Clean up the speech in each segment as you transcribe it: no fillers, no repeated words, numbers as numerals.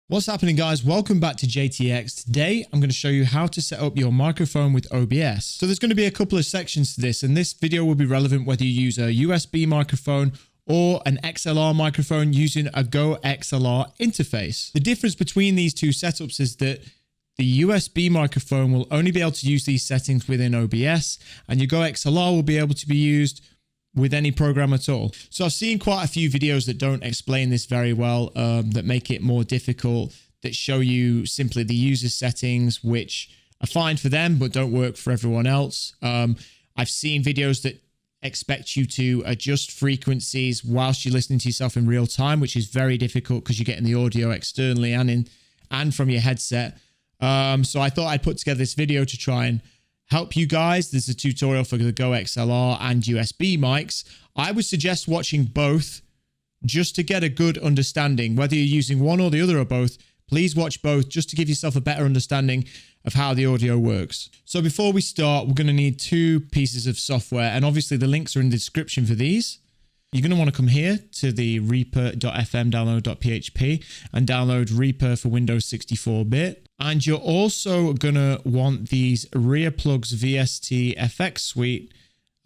What's happening, guys? Welcome back to JTX. Today, I'm going to show you how to set up your microphone with OBS. So there's going to be a couple of sections to this, and this video will be relevant whether you use a USB microphone or an XLR microphone using a GoXLR interface. The difference between these two setups is that the USB microphone will only be able to use these settings within OBS, and your GoXLR will be able to be used with any program at all. So I've seen quite a few videos that don't explain this very well, that make it more difficult, that show you simply the user settings, which are fine for them, but don't work for everyone else. I've seen videos that expect you to adjust frequencies whilst you're listening to yourself in real time, which is very difficult because you're getting the audio externally and from your headset. So I thought I'd put together this video to try and help you guys. This is a tutorial for the GoXLR and USB mics. I would suggest watching both just to get a good understanding. Whether you're using one or the other or both, please watch both just to give yourself a better understanding of how the audio works. So before we start, we're going to need two pieces of software, and obviously the links are in the description for these. You're going to want to come here to the reaper.fm download.php and download Reaper for Windows 64-bit. And you're also going to want these Rearplugs VST FX Suite.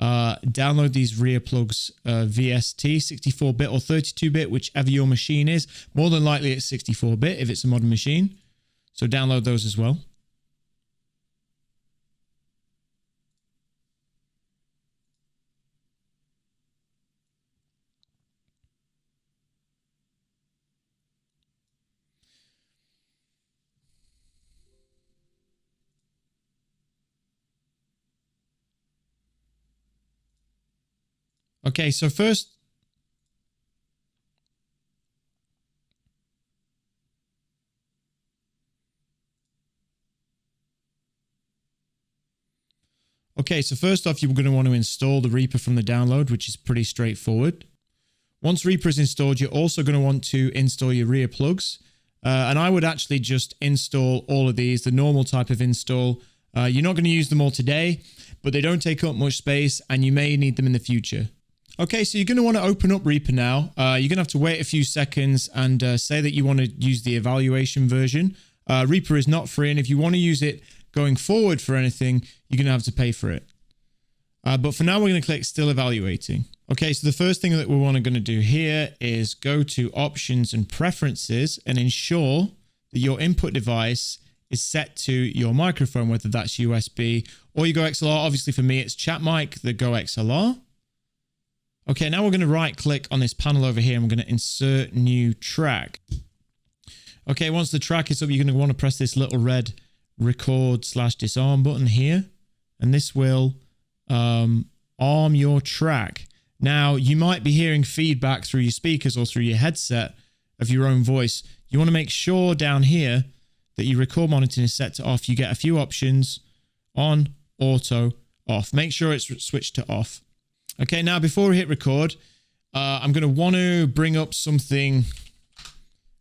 Download these Rearplugs VST 64-bit or 32-bit, whichever your machine is. More than likely it's 64-bit if it's a modern machine. So download those as well. Okay, so first, off, you're going to want to install the Reaper from the download, which is pretty straightforward. Once Reaper is installed, you're also going to want to install your Rearplugs. And I would actually just install all of these, the normal type of install. You're not going to use them all today, but they don't take up much space and you may need them in the future. Okay, so you're going to want to open up Reaper now. You're going to have to wait a few seconds and say that you want to use the evaluation version. Reaper is not free, and if you want to use it going forward for anything, you're going to have to pay for it. But for now, we're going to click Still Evaluating. Okay, so the first thing that we're going to do here is go to Options and Preferences and ensure that your input device is set to your microphone, whether that's USB or your GoXLR. Obviously, for me, it's chat mic, the GoXLR. Okay, now we're going to right click on this panel over here and we're going to insert new track. Okay, once the track is up, you're going to want to press this little red record/disarm button here, and this will arm your track. Now, you might be hearing feedback through your speakers or through your headset of your own voice. You want to make sure down here that your record monitoring is set to off. You get a few options: on, auto, off. Make sure it's switched to off. Okay, now before we hit record, I'm going to want to bring up something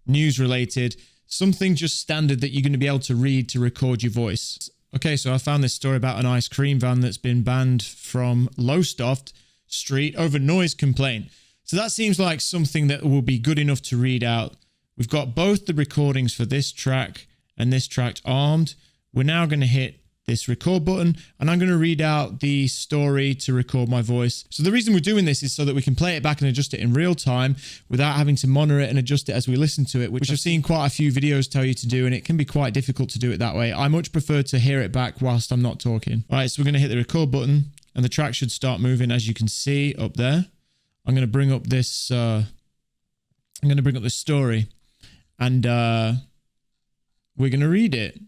news related, something just standard that you're going to be able to read to record your voice. Okay, so I found this story about an ice cream van that's been banned from Lowestoft Street over noise complaint. So that seems like something that will be good enough to read out. We've got both the recordings for this track and this track armed. We're now going to hit this record button, and I'm going to read out the story to record my voice. So the reason we're doing this is so that we can play it back and adjust it in real time without having to monitor it and adjust it as we listen to it, which I've seen quite a few videos tell you to do, and it can be quite difficult to do it that way. I much prefer to hear it back whilst I'm not talking. All right, so we're going to hit the record button and the track should start moving, as you can see up there. I'm going to bring up this story, and we're going to read it.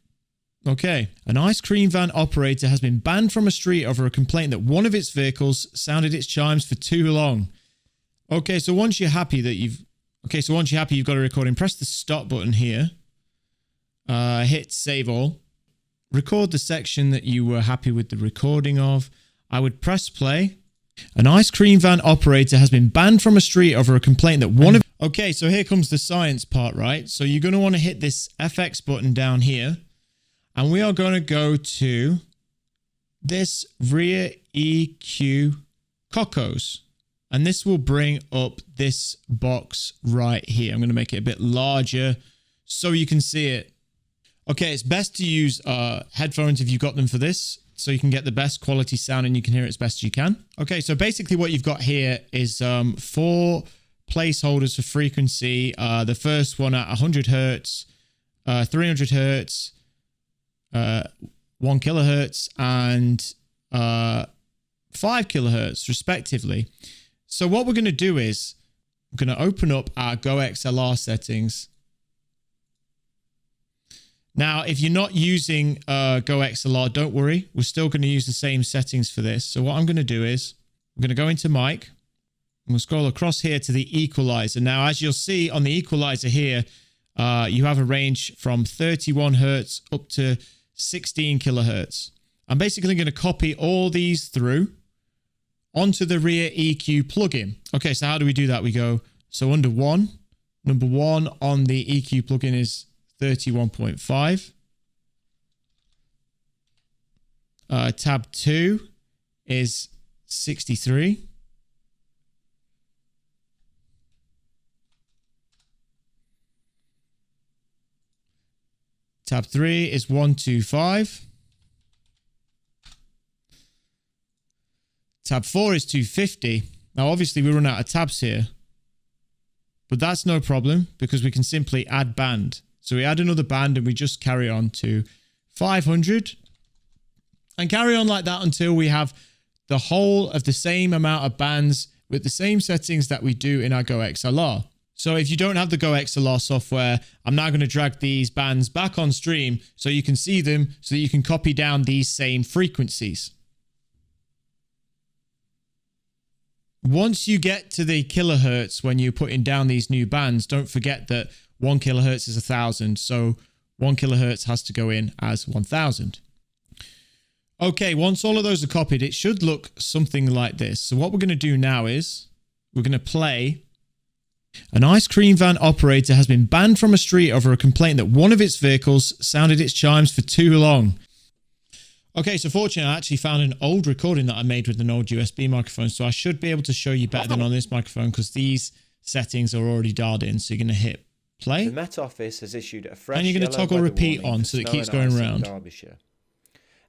Okay, an ice cream van operator has been banned from a street over a complaint that one of its vehicles sounded its chimes for too long. Okay, so once you're happy that you've got a recording, press the stop button here. Hit save all. Record the section that you were happy with the recording of. I would press play. An ice cream van operator has been banned from a street over a complaint that one of... Okay, so here comes the science part, right? So you're going to want to hit this FX button down here. And we are going to go to this rear EQ Cocos. And this will bring up this box right here. I'm going to make it a bit larger so you can see it. Okay, it's best to use headphones if you've got them for this, so you can get the best quality sound and you can hear it as best as you can. Okay, so basically what you've got here is 4 placeholders for frequency. The first one at 100 hertz, 300 hertz, 1 kilohertz, and 5 kilohertz respectively. So what we're going to do is we're going to open up our GoXLR settings. Now, if you're not using GoXLR, don't worry. We're still going to use the same settings for this. So what I'm going to do is I'm going to go into mic. And we'll scroll across here to the equalizer. Now, as you'll see on the equalizer here, you have a range from 31 hertz up to 16 kilohertz. I'm basically going to copy all these through onto the rear EQ plugin. Okay, so how do we do that? We go, so under 1, number 1 on the EQ plugin is 31.5. Tab 2 is 63. Tab 3 is 125. Tab 4 is 250. Now, obviously, we run out of tabs here, but that's no problem because we can simply add band. So we add another band and we just carry on to 500 and carry on like that until we have the whole of the same amount of bands with the same settings that we do in our GoXLR. So if you don't have the GoXLR software, I'm now going to drag these bands back on stream so you can see them so that you can copy down these same frequencies. Once you get to the kilohertz when you're putting down these new bands, don't forget that 1 kilohertz is 1,000. So 1 kilohertz has to go in as 1,000. Okay, once all of those are copied, it should look something like this. So what we're going to do now is we're going to play. An ice cream van operator has been banned from a street over a complaint that one of its vehicles sounded its chimes for too long. Okay, so fortunately, I actually found an old recording that I made with an old USB microphone, so I should be able to show you better than on this microphone because these settings are already dialed in. So you're going to hit play. The Met Office has issued a fresh and you're going to toggle repeat on so it keeps going around.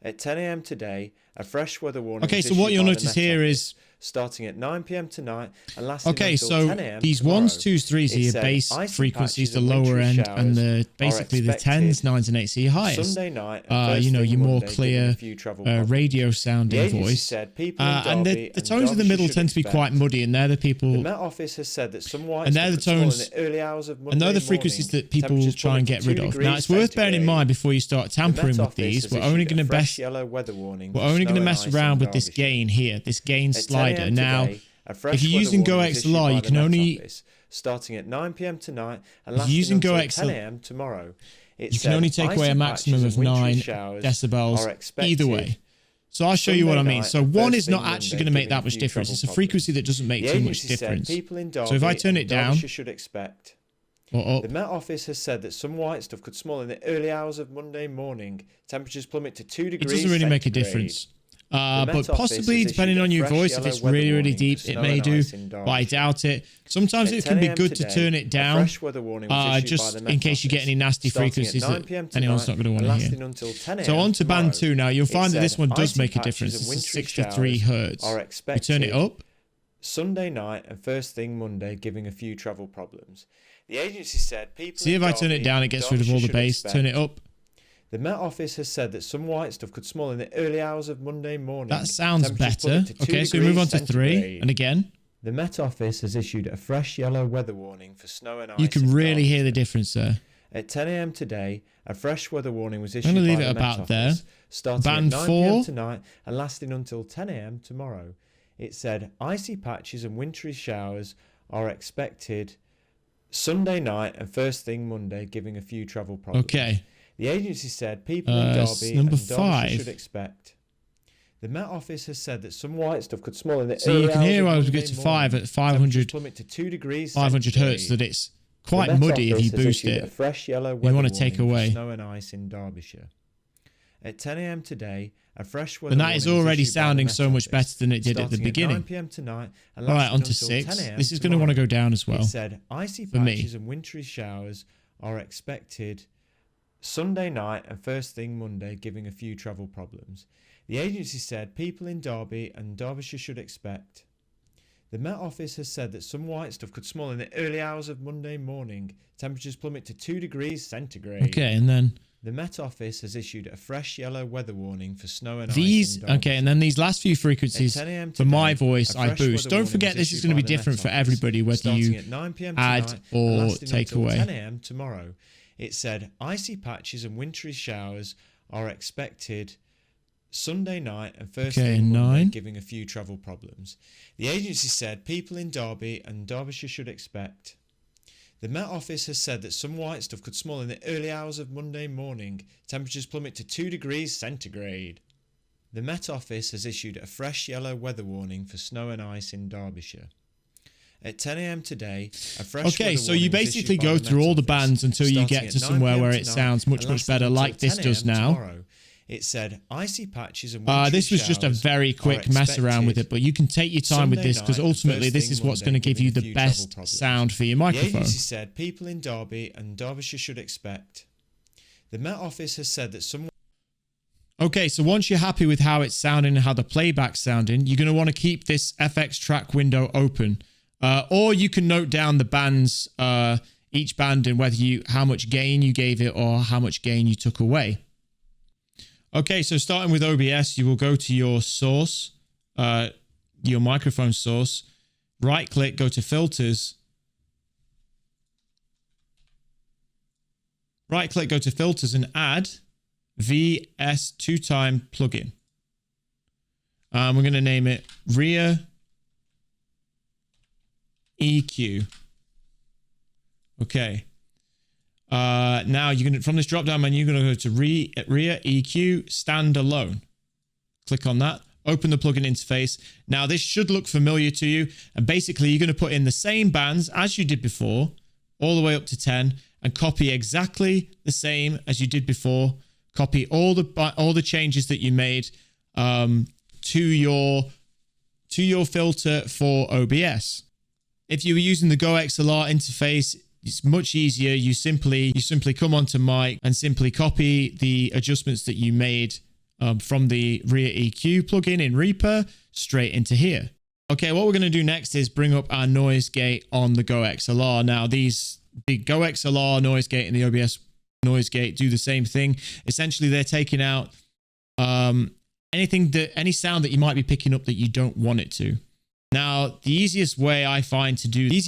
At 10 a.m. today, a fresh weather warning. Okay, so what you'll notice here is starting at 9 p.m. tonight and lasting until 10 a.m. these tomorrow. 1s, 2s, 3s are your bass frequencies, the lower end, and the basically the 10s, 9s, and 8s are your highest. Sunday night, you know, your more clear radio sounding voice. And the tones in the middle tend to be quite muddy, and they're the people. The Met Office has said that some white and they're the tones, and they're the frequencies that people will try and get rid of. Now, it's worth bearing in mind before you start tampering with these. We're only going to mess around with this gain here, this gain slider. Now, if you're using GoXLR, you can only starting at 9 p.m. tonight and lasting using until GoXLR, 10 a.m. tomorrow. You can only take away a maximum of 9 decibels either way. So I'll show you what I mean. So 1 is not actually going to make that much difference. It's a frequency that doesn't make too much difference. So if I turn it down or up, the Met Office has said that some white stuff could small in the early hours of Monday morning. Temperatures plummet to 2 degrees. It doesn't really make a difference. But possibly, depending on your voice, if it's really, really deep, it may do, but I doubt it. Sometimes it can be good to turn it down, just in case you get any nasty frequencies that anyone's not going to want to hear. So on to band 2 now, you'll find that this one does make a difference. This is 63 hertz. We turn it up. Sunday night and first thing Monday, giving a few travel problems. The agency said people. See if I turn it down, it gets rid of all the bass. Turn it up. The Met Office has said that some white stuff could small in the early hours of Monday morning. That sounds better. Okay, so we move on to 3, and again. The Met Office has issued a fresh yellow weather warning for snow and ice. You can really hear the difference there. At 10 a.m. today, a fresh weather warning was issued. I'm going to leave by it the about Met there. Office, starting Band at 9 4 p.m. tonight and lasting until 10 a.m. tomorrow. It said icy patches and wintry showers are expected Sunday night and first thing Monday, giving a few travel problems. Okay. The agency said people in Derby and Derbyshire 5 should expect. The Met Office has said that some white stuff could small in the so early you can hours hear of as we get to 5 at 500 plummet to 2 degrees 500 hertz that it's quite muddy if you boost it. A fresh yellow you want to take away snow and ice in Derbyshire. At 10 a.m. today, a fresh weather and that is already sounding so much better than it did at the beginning. 9 p.m. tonight and all right, on to 6. This is going to want to go down as well. It said icy patches and wintry showers are expected Sunday night and first thing Monday, giving a few travel problems. The agency said people in Derby and Derbyshire should expect. The Met Office has said that some white stuff could small in the early hours of Monday morning. Temperatures plummet to 2 degrees centigrade. Okay, and then the Met Office has issued a fresh yellow weather warning for snow and these. ice in Okay, and then these last few frequencies for my voice, I boost. Don't forget this is going to be different for everybody, whether you add or take away. 10 a.m. tomorrow. It said icy patches and wintry showers are expected Sunday night and first thing Monday, giving a few travel problems. The agency said people in Derby and Derbyshire should expect. The Met Office has said that some white stuff could small in the early hours of Monday morning. Temperatures plummet to 2 degrees centigrade. The Met Office has issued a fresh yellow weather warning for snow and ice in Derbyshire. At 10 a.m. today, a fresh okay, so you basically go through all the bands until you get to somewhere where it sounds much better, like this does now. Tomorrow. It said icy patches and wintry this was just a very quick mess around with it, but you can take your time with this because ultimately this is what's going to give you the best sound for your microphone. The agency said people in Derby and Derbyshire should expect. The Met Office has said that some. Okay, so once you're happy with how it's sounding and how the playback's sounding, you're going to want to keep this FX track window open. Or you can note down the bands, each band, and whether how much gain you gave it or how much gain you took away. Okay, so starting with OBS, you will go to your source, your microphone source, right click, go to filters. Right click, go to filters and add VS2-time plugin. We're going to name it rear EQ. Okay. Now you're going to, from this drop down menu, you're going to go to rear EQ standalone. Click on that. Open the plugin interface. Now this should look familiar to you. And basically you're going to put in the same bands as you did before, all the way up to 10, and copy exactly the same as you did before. Copy all the changes that you made to your filter for OBS. If you were using the GoXLR interface, it's much easier. You simply come onto mic and simply copy the adjustments that you made from the rear EQ plugin in Reaper straight into here. Okay, what we're going to do next is bring up our noise gate on the GoXLR. Now, the GoXLR noise gate and the OBS noise gate do the same thing. Essentially, they're taking out any sound that you might be picking up that you don't want it to. Now, the easiest way I find to do this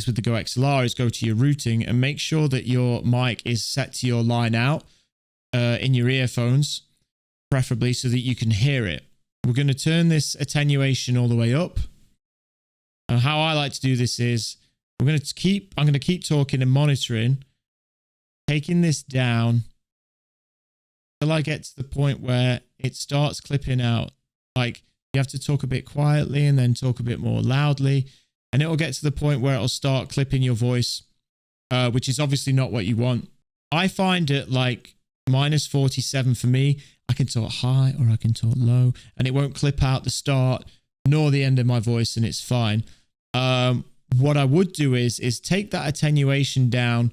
with the GoXLR is go to your routing and make sure that your mic is set to your line out in your earphones, preferably so that you can hear it. We're going to turn this attenuation all the way up. And how I like to do this is I'm going to keep talking and monitoring, taking this down until I get to the point where it starts clipping out. Like, you have to talk a bit quietly and then talk a bit more loudly. And it will get to the point where it'll start clipping your voice, which is obviously not what you want. I find it like -47 for me. I can talk high or I can talk low and it won't clip out the start nor the end of my voice, and it's fine. What I would do is take that attenuation down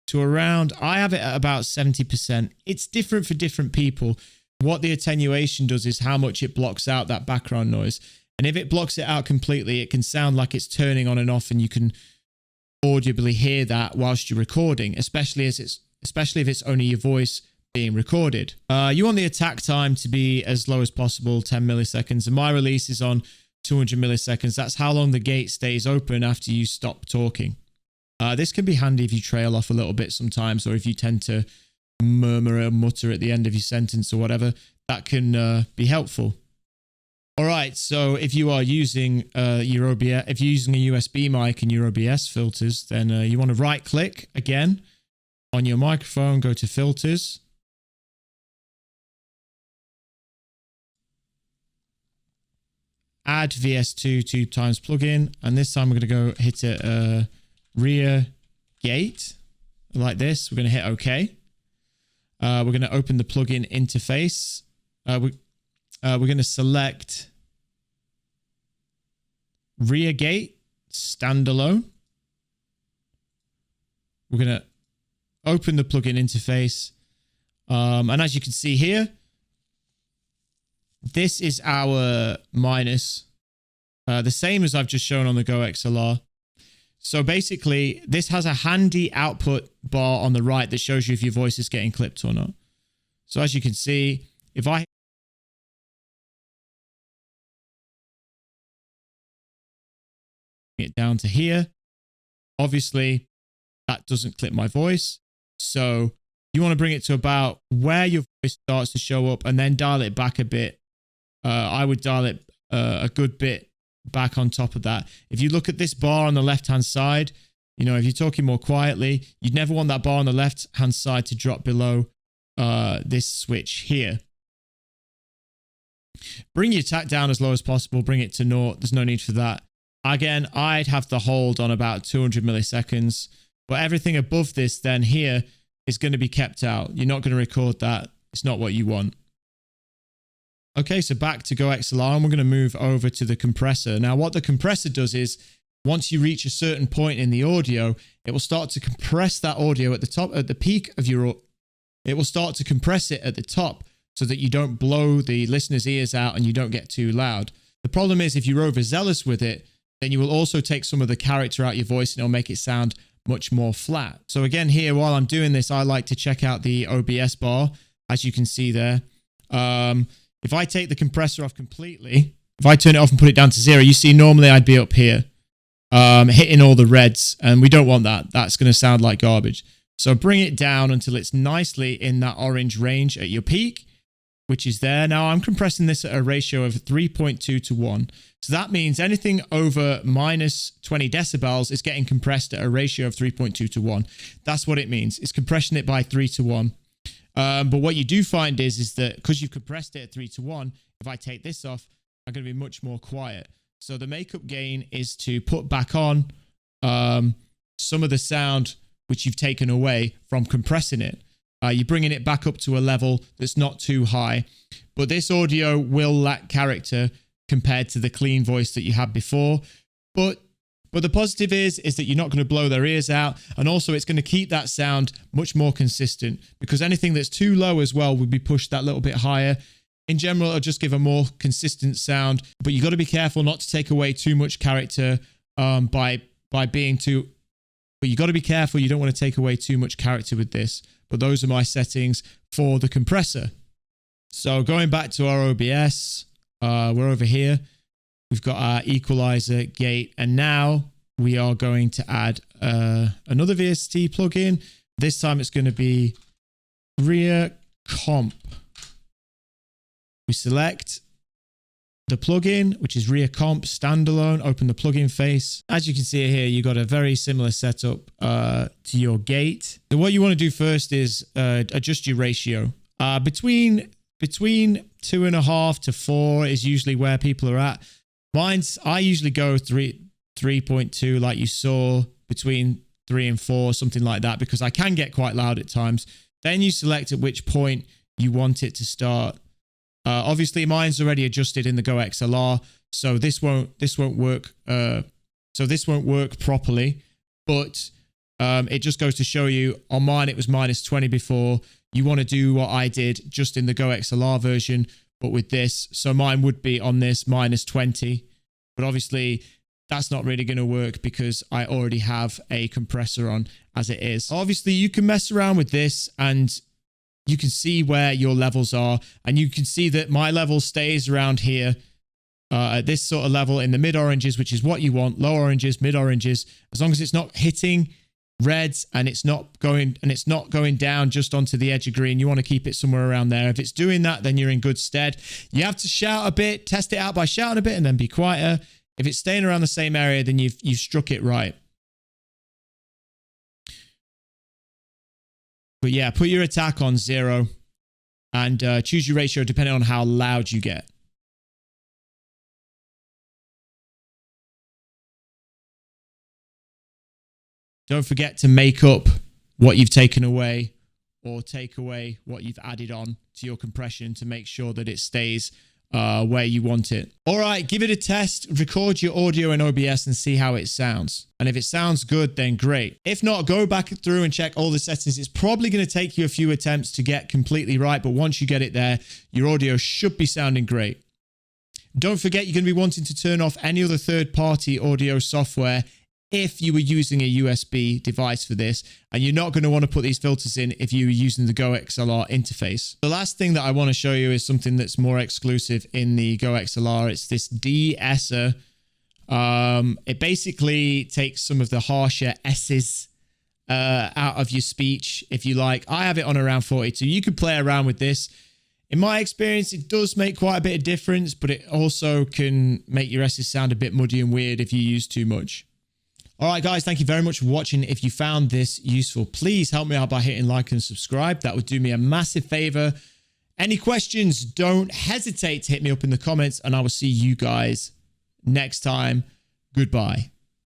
to around, I have it at about 70%. It's different for different people. What the attenuation does is how much it blocks out that background noise. And if it blocks it out completely, it can sound like it's turning on and off, and you can audibly hear that whilst you're recording, especially if it's only your voice being recorded. You want the attack time to be as low as possible, 10 milliseconds. And my release is on 200 milliseconds. That's how long the gate stays open after you stop talking. This can be handy if you trail off a little bit sometimes, or if you tend to murmur or mutter at the end of your sentence or whatever. That can be helpful. All right, so if you are using your OBS, if you're using a USB mic in your OBS filters, then you want to right click again on your microphone, go to filters. Add VS2 2x plugin, and this time we're going to go hit a rear gate like this. We're going to hit OK. We're going to open the plugin interface. We're going to select rear gate standalone. We're going to open the plugin interface. And as you can see here, this is our minus, the same as I've just shown on the GoXLR. So basically, this has a handy output bar on the right that shows you if your voice is getting clipped or not. So as you can see, if I it down to here, obviously that doesn't clip my voice. So you want to bring it to about where your voice starts to show up and then dial it back a bit. I would dial it a good bit back on top of that. If you look at this bar on the left hand side, you know, if you're talking more quietly, you'd never want that bar on the left hand side to drop below this switch here. Bring your attack down as low as possible, bring it to 0. There's no need for that. Again, I'd have the hold on about 200 milliseconds, but everything above this then here is going to be kept out. You're not going to record that. It's not what you want. Okay, so back to GoXLR, and we're going to move over to the compressor. Now, what the compressor does is, once you reach a certain point in the audio, it will start to compress that audio at the top, at the peak of your, it will start to compress it at the top so that you don't blow the listener's ears out and you don't get too loud. The problem is if you're overzealous with it, then you will also take some of the character out your voice and it'll make it sound much more flat. So again, here, while I'm doing this, I like to check out the OBS bar, as you can see there. If I take the compressor off completely, if I turn it off and put it down to 0, you see normally I'd be up here, hitting all the reds, and we don't want that. That's going to sound like garbage. So bring it down until it's nicely in that orange range at your peak, which is there. Now I'm compressing this at a ratio of 3.2 to 1. So that means anything over minus 20 decibels is getting compressed at a ratio of 3.2 to 1. That's what it means. It's compressing it by 3 to 1. But what you do find is that because you've compressed it at 3 to 1, if I take this off, I'm going to be much more quiet. So the makeup gain is to put back on some of the sound which you've taken away from compressing it. You're bringing it back up to a level that's not too high. But this audio will lack character compared to the clean voice that you had before. But the positive is that you're not going to blow their ears out. And also it's going to keep that sound much more consistent, because anything that's too low as well would be pushed that little bit higher. In general, it'll just give a more consistent sound. But you've got to be careful not to take away too much character by being too... But you've got to be careful. You don't want to take away too much character with this. But those are my settings for the compressor. So going back to our OBS, we're over here. We've got our equalizer, gate, and now we are going to add another VST plugin. This time it's going to be rear comp. We select the plugin, which is rear comp standalone, open the plugin face. As you can see here, you've got a very similar setup to your gate. So what you want to do first is adjust your ratio. Between 2.5 to 4 is usually where people are at. I usually go 3.2 like you saw, between 3 and 4, something like that, because I can get quite loud at times. Then you select at which point you want it to start. Obviously mine's already adjusted in the GoXLR, so this won't work. So this won't work properly, but it just goes to show you on mine it was minus 20 before. You want to do what I did just in the GoXLR version, but with this. So mine would be on this minus 20, but obviously that's not really going to work because I already have a compressor on as it is. Obviously you can mess around with this and you can see where your levels are, and you can see that my level stays around here at this sort of level in the mid oranges, which is what you want. Low oranges, mid oranges, as long as it's not hitting reds and it's not going down just onto the edge of green. You want to keep it somewhere around there. If it's doing that, then you're in good stead. You have to shout a bit, test it out by shouting a bit and then be quieter. If it's staying around the same area, then you've struck it right. But yeah, put your attack on 0 and choose your ratio depending on how loud you get. Don't forget to make up what you've taken away or take away what you've added on to your compression to make sure that it stays where you want it. All right, give it a test, record your audio in OBS and see how it sounds. And if it sounds good, then great. If not, go back through and check all the settings. It's probably going to take you a few attempts to get completely right, but once you get it there, your audio should be sounding great. Don't forget, you're going to be wanting to turn off any other third-party audio software if you were using a USB device for this, and you're not going to want to put these filters in if you were using the GoXLR interface. The last thing that I want to show you is something that's more exclusive in the GoXLR. It's this de-esser. It basically takes some of the harsher S's out of your speech, if you like. I have it on around 42. You could play around with this. In my experience, it does make quite a bit of difference, but it also can make your S's sound a bit muddy and weird if you use too much. All right, guys, thank you very much for watching. If you found this useful, please help me out by hitting like and subscribe. That would do me a massive favor. Any questions, don't hesitate to hit me up in the comments, and I will see you guys next time. Goodbye.